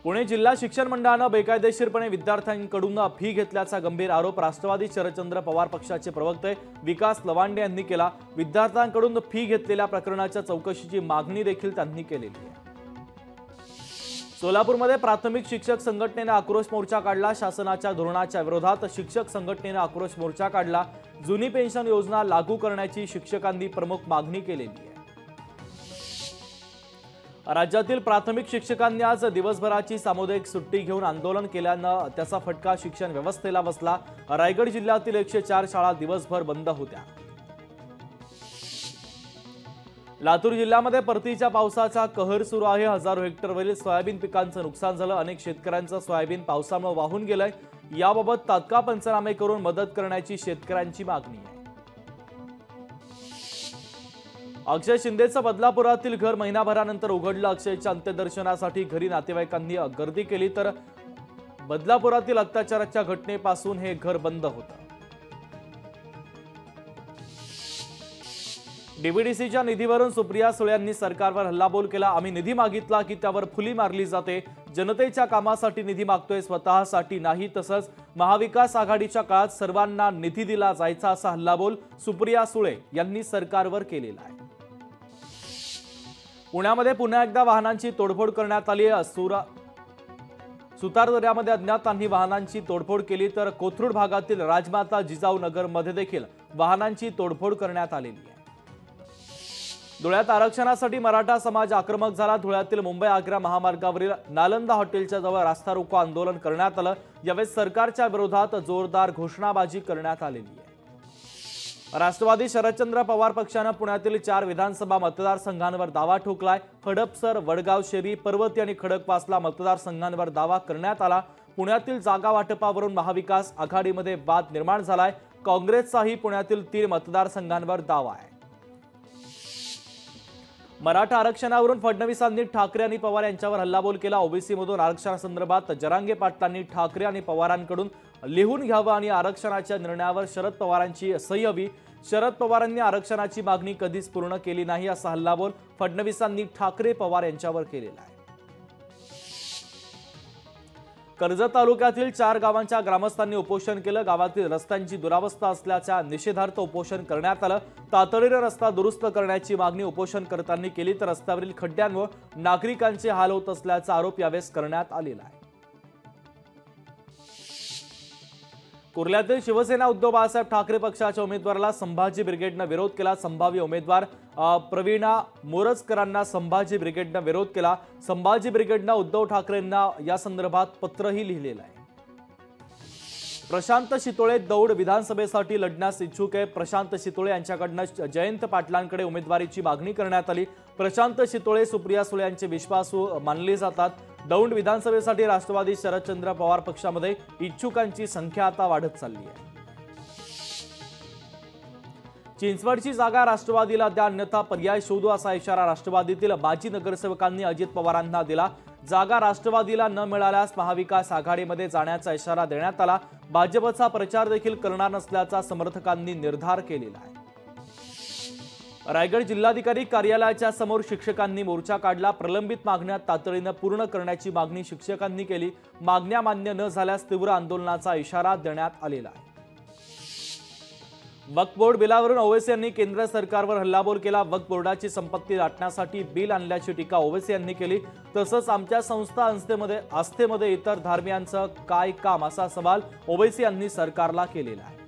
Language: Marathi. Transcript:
पुणे जिल्हा शिक्षण मंडळाने बेकायदेशीरपणे विद्यार्थ्यांकडून फी घेतल्याचा गंभीर आरोप राष्ट्रवादी शरदचंद्र पवार पक्षाचे प्रवक्ते विकास लवांडे यांनी केला। विद्यार्थ्यांकडून फी घेतलेल्या प्रकरणाच्या चौकशीची मागणी देखील त्यांनी केलेली आहे। सोलापूरमध्ये प्राथमिक शिक्षक संघटनेने आक्रोश मोर्चा काढला। शासनाच्या धोरणाच्या विरोधात शिक्षक संघटनेने आक्रोश मोर्चा काढला। जुनी पेन्शन योजना लागू करण्याची शिक्षकांनी प्रमुख मागणी केलेली आहे। राज्यातील प्राथमिक शिक्षकांनी आज दिवसभराची सामुदायिक सुट्टी घेऊन आंदोलन केल्यानं त्याचा फटका शिक्षण व्यवस्थेला बसला। रायगड जिल्ह्यातील 104 शाळा दिवसभर बंद होत्या। लातूर जिल्ह्यामध्ये परतीच्या पावसाचा कहर सुरू आहे। हजारो हेक्टरवरील सोयाबीन पिकांचं नुकसान झालं। अनेक शेतकऱ्यांचं सोयाबीन पावसामुळे वाहून गेलंय। याबाबत तात्काळ पंचनामे करून मदत करण्याची शेतकऱ्यांची मागणी आहे। अक्षय शिंदेचं बदलापुरातील घर महिनाभरानंतर उघडलं। अक्षयच्या अंत्यदर्शनासाठी घरी नातेवाईकांनी गर्दी केली, तर बदलापुरातील अत्याचाराच्या घटनेपासून हे घर बंद होतं। डीबीडीसीच्या निधीवरून सुप्रिया सुळे यांनी सरकारवर हल्लाबोल केला। आम्ही निधी मागितला की त्यावर फुली मारली जाते। जनतेच्या कामासाठी निधी मागतोय, स्वतःसाठी नाही। तसंच महाविकास आघाडीच्या काळात सर्वांना निधी दिला जायचा, असा हल्लाबोल सुप्रिया सुळे यांनी सरकारवर केलेला आहे। पुण्यामध्ये पुन्हा एकदा वाहनांची तोडफोड करण्यात आली। सुतार दर्यामध्ये अज्ञातांनी वाहनांची तोडफोड केली, तर कोथरूड भागातील राजमाता जिजाऊ नगर मध्ये देखील वाहनांची तोडफोड करण्यात आलेली आहे। धुळ्यात आरक्षणासाठी मराठा समाज आक्रमक झाला। धुळ्यातील मुंबई आग्रा महामार्गावरील नालंदा हॉटेलच्या जवळ रास्ता रोको आंदोलन करण्यात आलं। यावेळी सरकारच्या विरोधात जोरदार घोषणाबाजी करण्यात आलेली आहे। राष्ट्रवादी शरदचंद्र पवार पक्षाने पुण्यातील 4 विधानसभा मतदारसंघांवर दावा ठोकलाय। हडपसर, वडगाव शेरी, पर्वती आणि खडकवासला मतदारसंघांवर दावा करण्यात आला। पुण्यातील जागा वाटपावरून महाविकास आघाडीमध्ये वाद निर्माण झालाय। काँग्रेसचाही पुण्यातील 3 मतदारसंघांवर दावा आहे। मराठा आरक्षणावरून फडणवीसांनी ठाकरे आणि पवार यांच्यावर हल्लाबोल केला। ओबीसी मधून आरक्षणासंदर्भात जरांगे पाटलांनी ठाकरे आणि पवारांकडून लिहून घ्यावं आणि आरक्षणाच्या निर्णयावर शरद पवारांची सही हवी। शरद पवारांनी आरक्षणाची मागणी कधीच पूर्ण केली नाही, असा हल्लाबोल फडणवीसांनी ठाकरे पवार यांच्यावर केलेला आहे। कर्जत तालुक्यातील 4 गावांच्या ग्रामस्थांनी उपोषण केलं। गावातील रस्त्यांची दुरावस्था असल्याच्या निषेधार्थ उपोषण करण्यात आलं। तातडीने रस्ता दुरुस्त करण्याची मागणी उपोषणकर्त्यांनी केली, तर रस्त्यावरील खड्ड्यांवर नागरिकांचे हाल होत असल्याचा आरोप यावेळी करण्यात आलेला आहे। कुर्ल्यातील शिवसेना उद्धव बाळासाहेब ठाकरे पक्षाच्या उमेदवाराला संभाजी ब्रिगेडनं विरोध केला। संभाव्य उमेदवार प्रवीणा मोरजकरांना संभाजी ब्रिगेडनं विरोध केला। संभाजी ब्रिगेडनं उद्धव ठाकरेंना या संदर्भात पत्रही लिहिलेलं आहे। प्रशांत शितोळे दौंड विधानसभेसाठी लढण्यास इच्छुक आहे। प्रशांत शितोळे यांच्याकडनं जयंत पाटलांकडे उमेदवारीची मागणी करण्यात आली। प्रशांत शितोळे सुप्रिया सुळे यांचे विश्वासू मानले जातात। दौंड विधानसभेसाठी राष्ट्रवादी शरदचंद्र पवार पक्षामध्ये इच्छुकांची संख्या आता वाढत चालली आहे। चिंचवडची जागा राष्ट्रवादीला द्या, अन्यथा पर्याय शोधू, असा इशारा राष्ट्रवादीतील माजी नगरसेवकांनी अजित पवारांना दिला। जागा राष्ट्रवादीला न मिळाल्यास महाविकास आघाडीमध्ये जाण्याचा इशारा देण्यात आला। भाजपचा प्रचार देखील करणार नसल्याचा समर्थकांनी निर्धार केलेला आहे। रायगड जिल्हाधिकारी कार्यालयाच्या समोर शिक्षकांनी मोर्चा काढला। प्रलंबित मागण्या तातडीने पूर्ण करण्याची मागणी शिक्षकांनी केली। मागण्या मान्य न झाल्यास तीव्र आंदोलनाचा इशारा देण्यात आलेला आहे। वक्फ बोर्ड बिलावरून ओवैसी यांनी केंद्र सरकारवर हल्लाबोल केला। वक्फ बोर्डाची संपत्ती लाटण्यासाठी बिल आणल्याची टीका ओवैसी यांनी केली। तसंच आमच्या संस्था आस्थेमध्ये इतर धार्मिकांचं काय काम, असा सवाल ओवैसी यांनी सरकारला केलेला आहे।